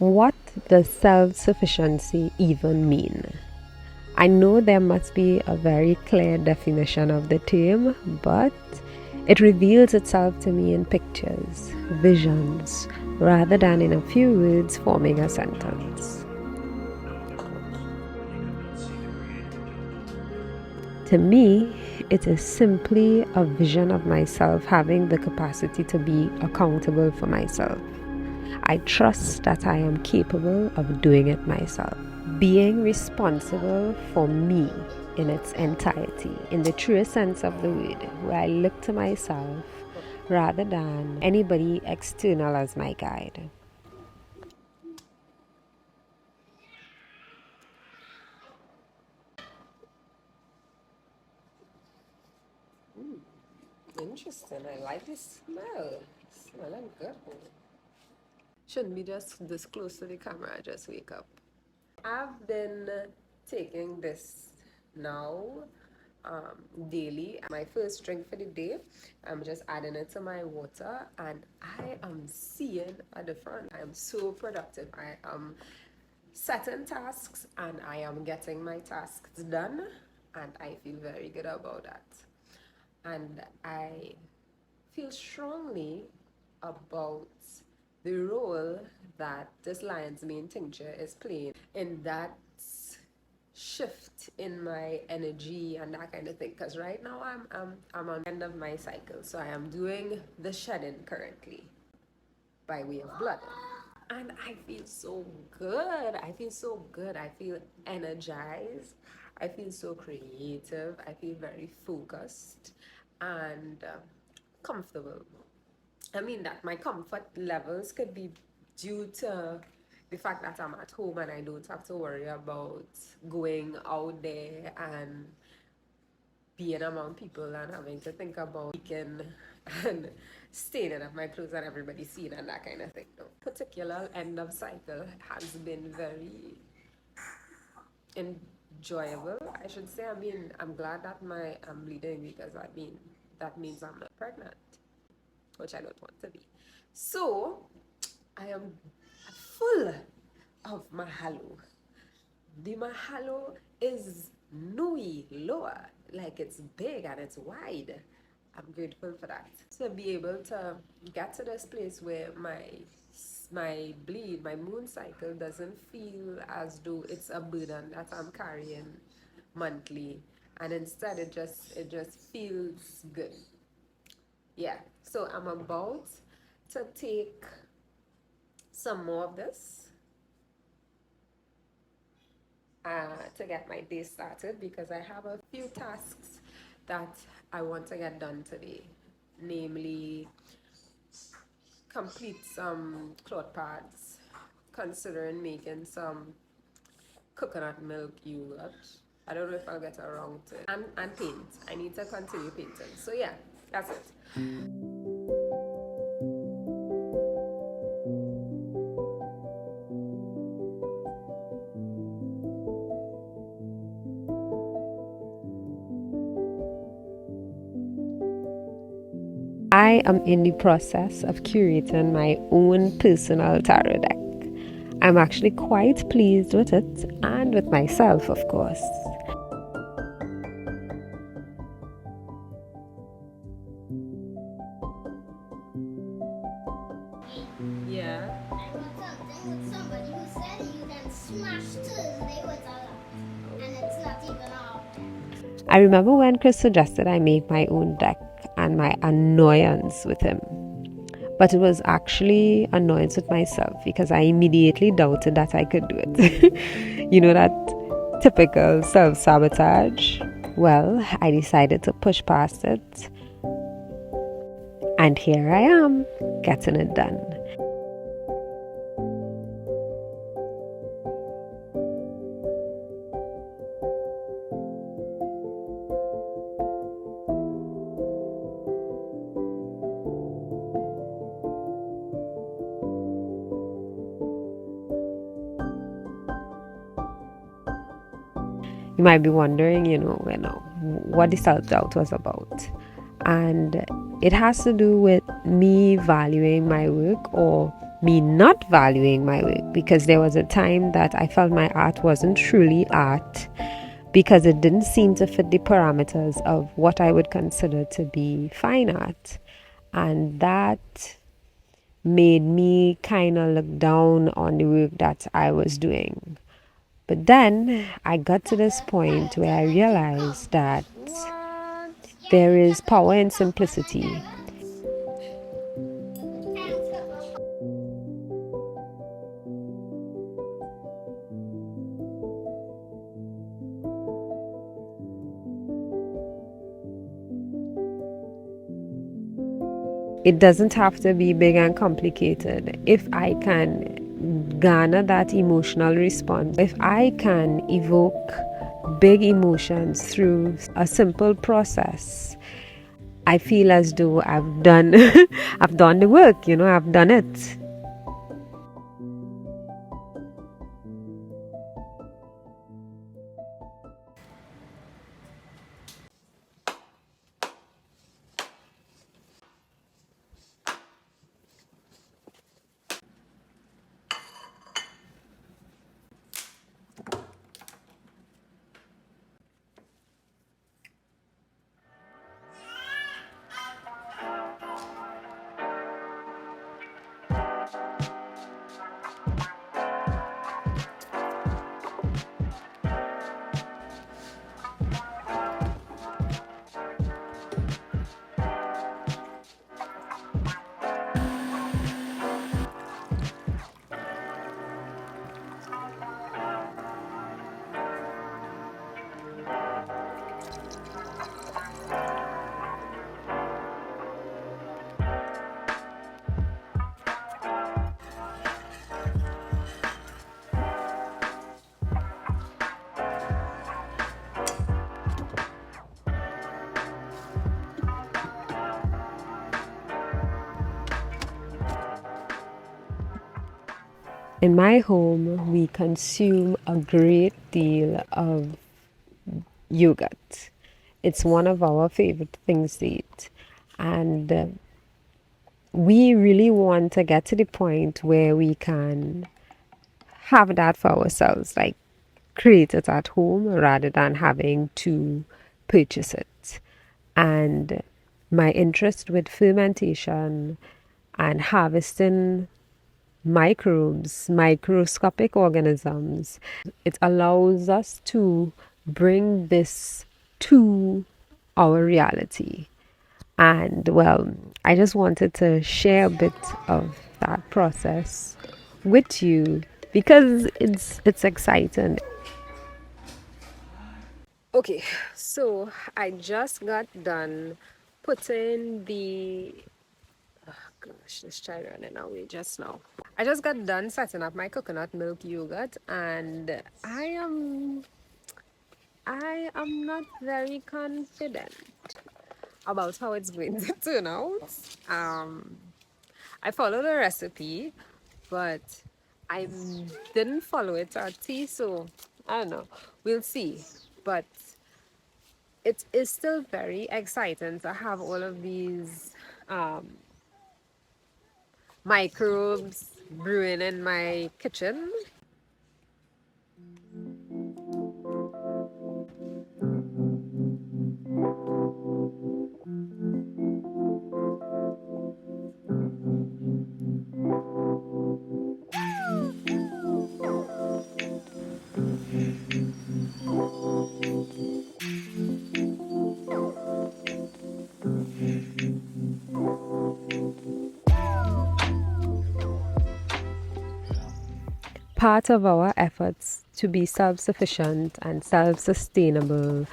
What does self-sufficiency even mean? I know there must be a very clear definition of the term, but it reveals itself to me in pictures, visions, rather than in a few words forming a sentence. To me, it is simply a vision of myself having the capacity to be accountable for myself. I trust that I am capable of doing it myself. Being responsible for me in its entirety, in the truest sense of the word, where I look to myself rather than anybody external as my guide. Interesting. I like the smell. Smelling good. Shouldn't be just this close to the camera. I just wake up. I've been taking this now daily. My first drink for the day, I'm just adding it to my water, and I am seeing a difference. I am so productive. I am setting tasks and I am getting my tasks done, and I feel very good about that. And I feel strongly about the role that this lion's mane tincture is playing in that shift in my energy and that kind of thing. Because right now I'm on the end of my cycle, so I am doing the shedding currently by way of blood. And I feel so good. I feel so good. I feel energized. I feel so creative. I feel very focused and comfortable. I mean that my comfort levels could be due to the fact that I'm at home and I don't have to worry about going out there and being among people and having to think about weekend and staining up my clothes and everybody seeing and that kind of thing. No. Particular end of cycle has been very enjoyable, I should say. I mean, I'm glad that I'm bleeding, because that means I'm not pregnant, which I don't want to be. So I am full of mahalo. The mahalo is nui loa, like it's big and it's wide. I'm grateful for that. To be able to get to this place where my moon cycle doesn't feel as though it's a burden that I'm carrying monthly, and instead it just feels good. Yeah, so I'm about to take some more of this to get my day started, because I have a few tasks that I want to get done today, namely complete some cloth pads, considering making some coconut milk yogurt. I don't know if I'll get around to it. And paint. I need to continue painting. So yeah, that's it. I am in the process of curating my own personal tarot deck. I'm actually quite pleased with it, and with myself, of course. Yeah. Somebody who said you can smash and it's not even out. I remember when Chris suggested I make my own deck, and my annoyance with him. But it was actually annoyance with myself, because I immediately doubted that I could do it. You know, that typical self-sabotage. Well, I decided to push past it, and here I am, getting it done. You might be wondering, what the self-doubt was about. And it has to do with me valuing my work, or me not valuing my work, because there was a time that I felt my art wasn't truly art because it didn't seem to fit the parameters of what I would consider to be fine art. And that made me kind of look down on the work that I was doing. But then I got to this point where I realized that there is power in simplicity. It doesn't have to be big and complicated. If I can garner that emotional response, if I can evoke big emotions through a simple process, I feel as though I've done I've done the work, I've done it. In my home, we consume a great deal of yogurt. It's one of our favorite things to eat. And we really want to get to the point where we can have that for ourselves, like create it at home rather than having to purchase it. And my interest with fermentation and harvesting microbes, microscopic organisms, it allows us to bring this to our reality. And well, I just wanted to share a bit of that process with you because it's exciting. Okay, so I just got done putting the gosh, this child running away just now. I just got done setting up my coconut milk yogurt, and I am not very confident about how it's going to turn out. Um, I followed the recipe, but I didn't follow it to a T, so I don't know. We'll see. But it is still very exciting to have all of these um, microbes brewing in my kitchen. Part of our efforts to be self-sufficient and self-sustainable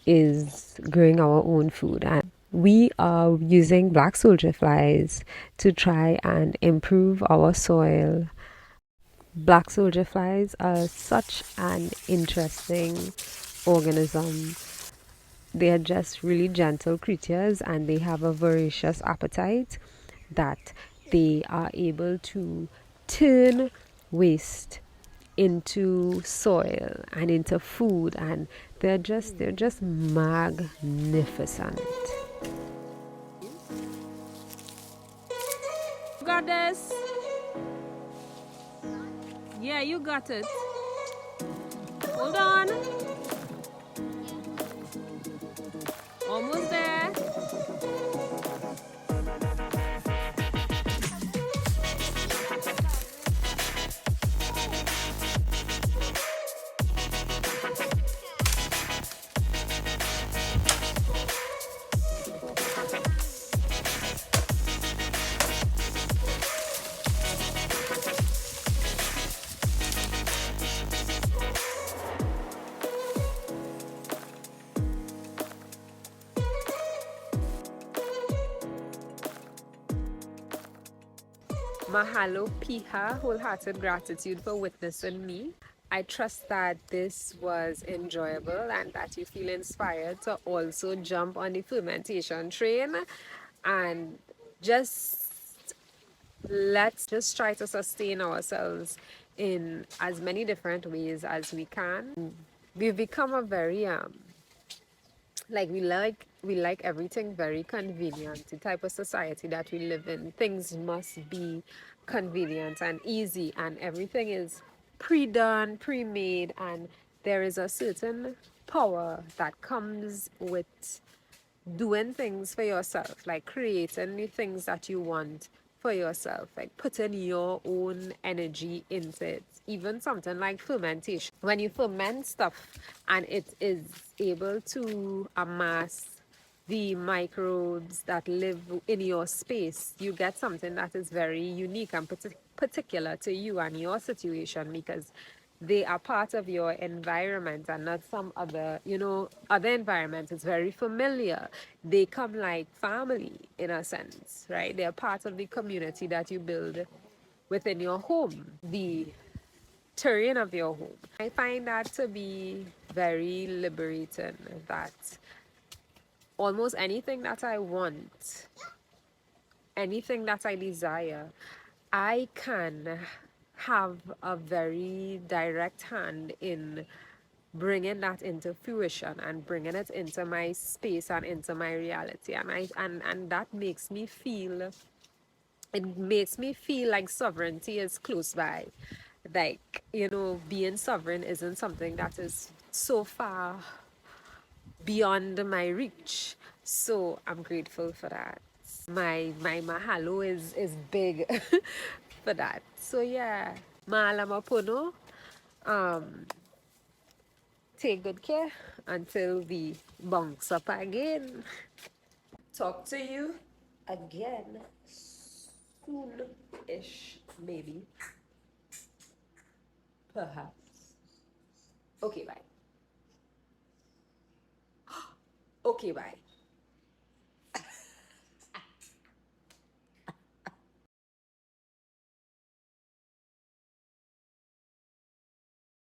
is growing our own food, and we are using black soldier flies to try and improve our soil. Black soldier flies are such an interesting organism. They are just really gentle creatures, and they have a voracious appetite that they are able to turn waste into soil and into food, and they're just magnificent. Got this. Yeah, you got it. Hold on. Almost there. Mahalo Piha, wholehearted gratitude for witnessing me. I trust that this was enjoyable and that you feel inspired to also jump on the fermentation train and just let's just try to sustain ourselves in as many different ways as we can. We've become a very like we like everything very convenient. The type of society that we live in, things must be convenient and easy, and everything is pre-done, pre-made, and there is a certain power that comes with doing things for yourself, like creating the things that you want for yourself, like putting your own energy into it. Even something like fermentation. When you ferment stuff and it is able to amass the microbes that live in your space, you get something that is very unique and particular to you and your situation, because they are part of your environment and not some other, other environment. It's very familiar. They come like family in a sense, right? They're part of the community that you build within your home, the terrain of your home. I find that to be very liberating, that almost anything that I want, anything that I desire, I can have a very direct hand in bringing that into fruition and bringing it into my space and into my reality. And that makes me feel, it makes me feel like sovereignty is close by. Like, being sovereign isn't something that is so far beyond my reach. So I'm grateful for that. My mahalo is big for that. So yeah, maalama pono. Um, take good care until we bounce up again. Talk to you again soon-ish, maybe, perhaps. Okay, bye. Okay, bye.